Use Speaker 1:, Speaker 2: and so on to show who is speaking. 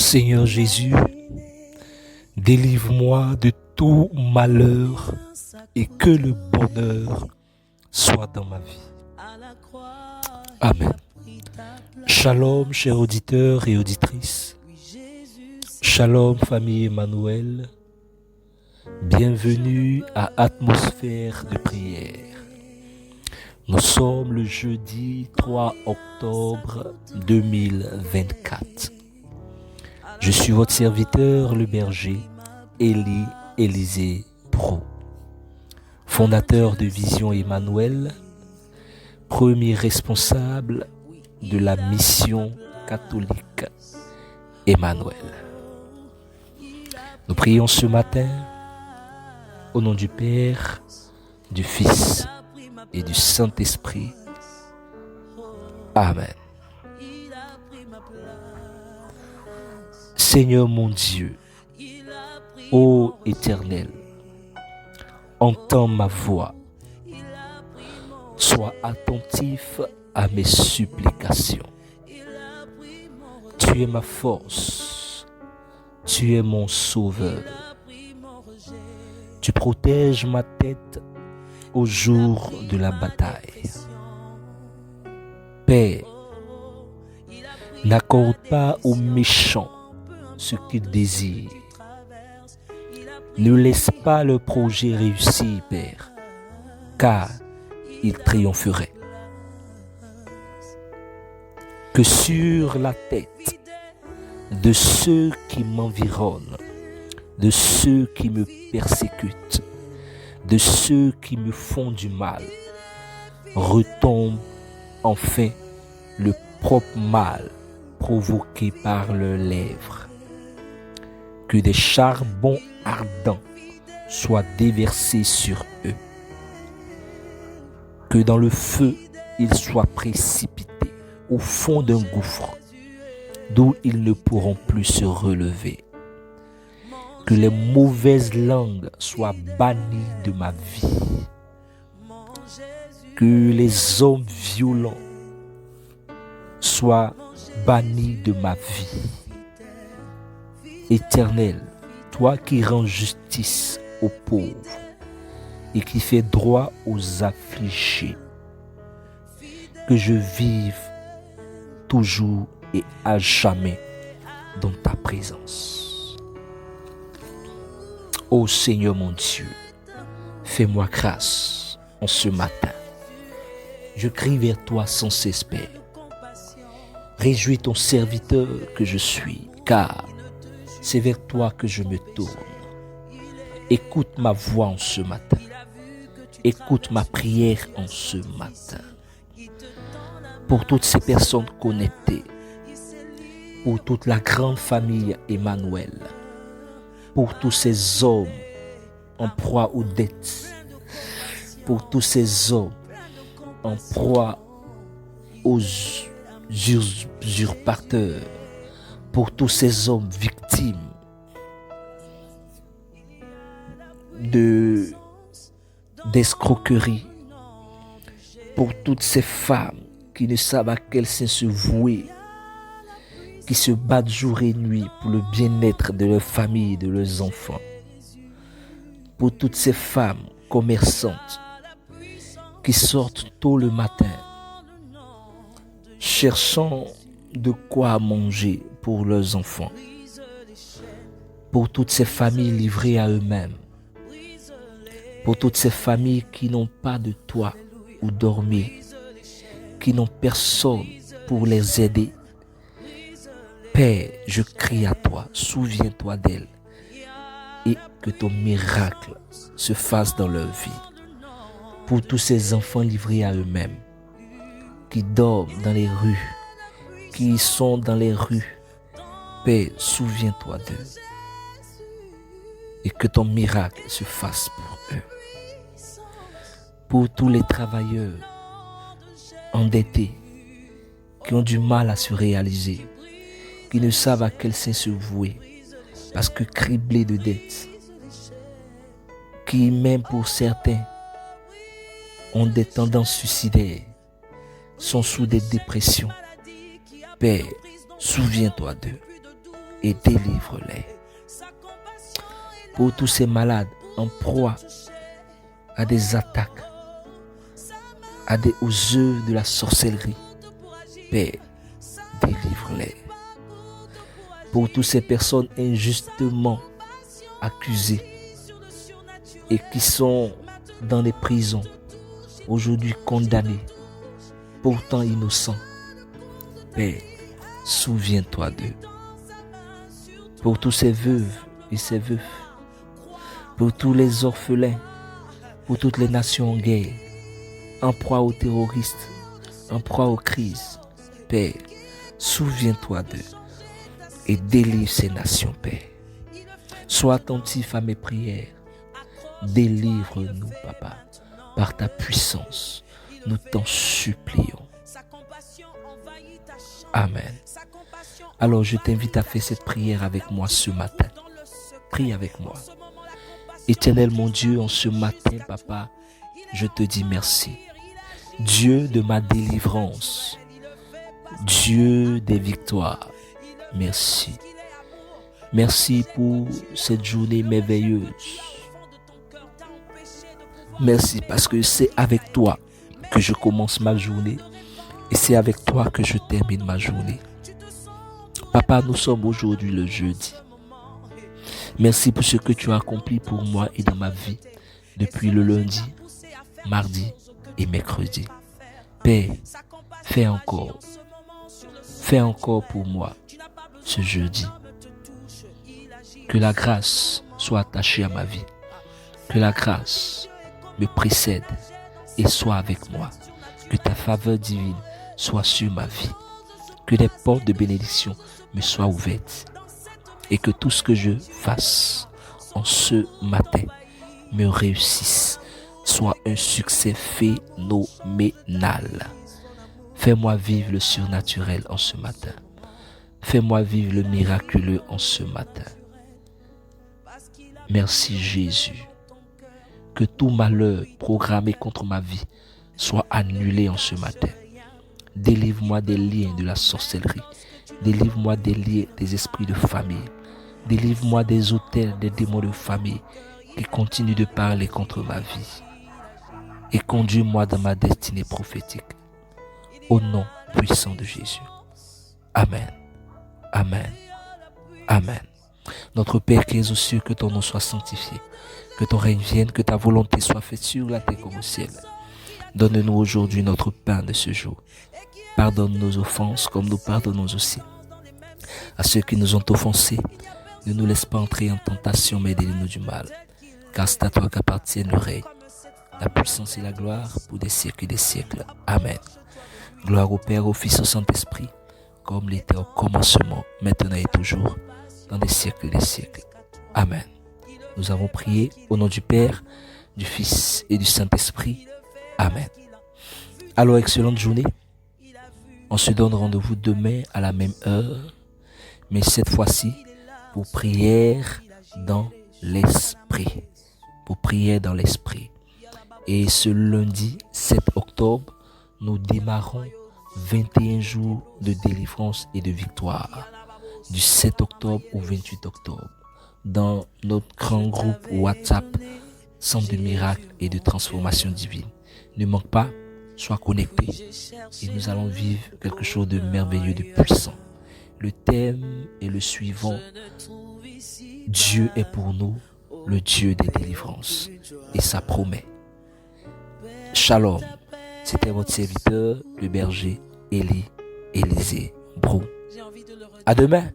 Speaker 1: Seigneur Jésus, délivre-moi de tout malheur et que le bonheur soit dans ma vie. Amen. Shalom, chers auditeurs et auditrices. Shalom, famille Emmanuel. Bienvenue à Atmosphère de prière. Nous sommes le jeudi 3 octobre 2024. Je suis votre serviteur, le berger, Élisée Pro, fondateur de Vision Emmanuel, premier responsable de la mission catholique Emmanuel. Nous prions ce matin au nom du Père, du Fils et du Saint-Esprit. Amen. Seigneur mon Dieu, ô Éternel, entends ma voix, sois attentif à mes supplications. Tu es ma force, tu es mon sauveur. Tu protèges ma tête au jour de la bataille. Père, n'accorde pas aux méchants ce qu'ils désirent. Ne laisse pas le projet réussir, Père, car il triompherait. Que sur la tête de ceux qui m'environnent, de ceux qui me persécutent, de ceux qui me font du mal, retombe enfin le propre mal provoqué par leurs lèvres. Que des charbons ardents soient déversés sur eux. Que dans le feu, ils soient précipités au fond d'un gouffre, d'où ils ne pourront plus se relever. Que les mauvaises langues soient bannies de ma vie. Que les hommes violents soient bannis de ma vie. Éternel, toi qui rends justice aux pauvres et qui fais droit aux affligés, que je vive toujours et à jamais dans ta présence. Ô Seigneur mon Dieu, fais-moi grâce en ce matin. Je crie vers toi sans cesse, Père. Réjouis ton serviteur que je suis, car c'est vers toi que je me tourne. Écoute ma voix en ce matin. Écoute ma prière en ce matin. Pour toutes ces personnes connectées, pour toute la grande famille Emmanuel, pour tous ces hommes en proie aux dettes, pour tous ces hommes en proie aux usurpateurs, pour tous ces hommes victimes d'escroquerie, pour toutes ces femmes qui ne savent à quel sein se vouer, qui se battent jour et nuit pour le bien-être de leur famille et de leurs enfants, pour toutes ces femmes commerçantes qui sortent tôt le matin, cherchant de quoi manger pour leurs enfants, pour toutes ces familles livrées à eux-mêmes, pour toutes ces familles qui n'ont pas de toit où dormir, qui n'ont personne pour les aider. Père, je crie à toi, souviens-toi d'elles et que ton miracle se fasse dans leur vie. Pour tous ces enfants livrés à eux-mêmes, qui dorment dans les rues, qui sont dans les rues, Père, souviens-toi d'eux et que ton miracle se fasse pour eux. Pour tous les travailleurs endettés qui ont du mal à se réaliser, qui ne savent à quel sein se vouer parce que criblés de dettes, qui même pour certains ont des tendances suicidaires, sont sous des dépressions. Père, souviens-toi d'eux et délivre-les. Pour tous ces malades en proie à des attaques, aux œuvres de la sorcellerie, Père, délivre-les. Pour toutes ces personnes injustement accusées et qui sont dans les prisons, aujourd'hui condamnés, pourtant innocents, Père, souviens-toi d'eux. Pour tous ces veuves et ces veufs, pour tous les orphelins, pour toutes les nations en guerre, en proie aux terroristes, en proie aux crises, Père, souviens-toi d'eux et délivre ces nations, Père. Sois attentif à mes prières. Délivre-nous, Papa, par ta puissance. Nous t'en supplions. Amen. Alors je t'invite à faire cette prière avec moi ce matin. Prie avec moi. Éternel mon Dieu, en ce matin, Papa, je te dis merci. Dieu de ma délivrance, Dieu des victoires, merci. Merci pour cette journée merveilleuse. Merci parce que c'est avec toi que je commence ma journée et c'est avec toi que je termine ma journée. Papa, nous sommes aujourd'hui le jeudi. Merci pour ce que tu as accompli pour moi et dans ma vie depuis le lundi, mardi et mercredi. Père, fais encore pour moi ce jeudi. Que la grâce soit attachée à ma vie. Que la grâce me précède et soit avec moi. Que ta faveur divine soit sur ma vie. Que des portes de bénédiction me soient ouvertes. Et que tout ce que je fasse en ce matin me réussisse. Soit un succès phénoménal. Fais-moi vivre le surnaturel en ce matin. Fais-moi vivre le miraculeux en ce matin. Merci Jésus. Que tout malheur programmé contre ma vie soit annulé en ce matin. Délivre-moi des liens de la sorcellerie. Délivre-moi des liens des esprits de famille. Délivre-moi des autels, des démons de famille qui continuent de parler contre ma vie. Et conduis-moi dans ma destinée prophétique. Au nom puissant de Jésus. Amen. Amen. Amen. Notre Père qui es aux cieux, que ton nom soit sanctifié. Que ton règne vienne, que ta volonté soit faite sur la terre comme au ciel. Donne-nous aujourd'hui notre pain de ce jour. Pardonne nos offenses comme nous pardonnons aussi à ceux qui nous ont offensés. Ne nous laisse pas entrer en tentation, mais délivre-nous du mal. Car c'est à toi qu'appartiennent le règne, la puissance et la gloire pour des siècles et des siècles. Amen. Gloire au Père, au Fils, au Saint-Esprit, comme il était au commencement, maintenant et toujours, dans des siècles et des siècles. Amen. Nous avons prié au nom du Père, du Fils et du Saint-Esprit. Amen. Alors, excellente journée. On se donne rendez-vous demain à la même heure, mais cette fois-ci pour prière dans l'esprit. Pour prière dans l'esprit. Et ce lundi 7 octobre, nous démarrons 21 jours de délivrance et de victoire. Du 7 octobre au 28 octobre. Dans notre grand groupe WhatsApp, Centre de miracles et de transformation divine. Ne manque pas, sois connecté et nous allons vivre quelque chose de merveilleux, de puissant. Le thème est le suivant. Dieu est pour nous le Dieu des délivrances et ça promet. Shalom, c'était votre serviteur, le berger Élisée Brou. À demain.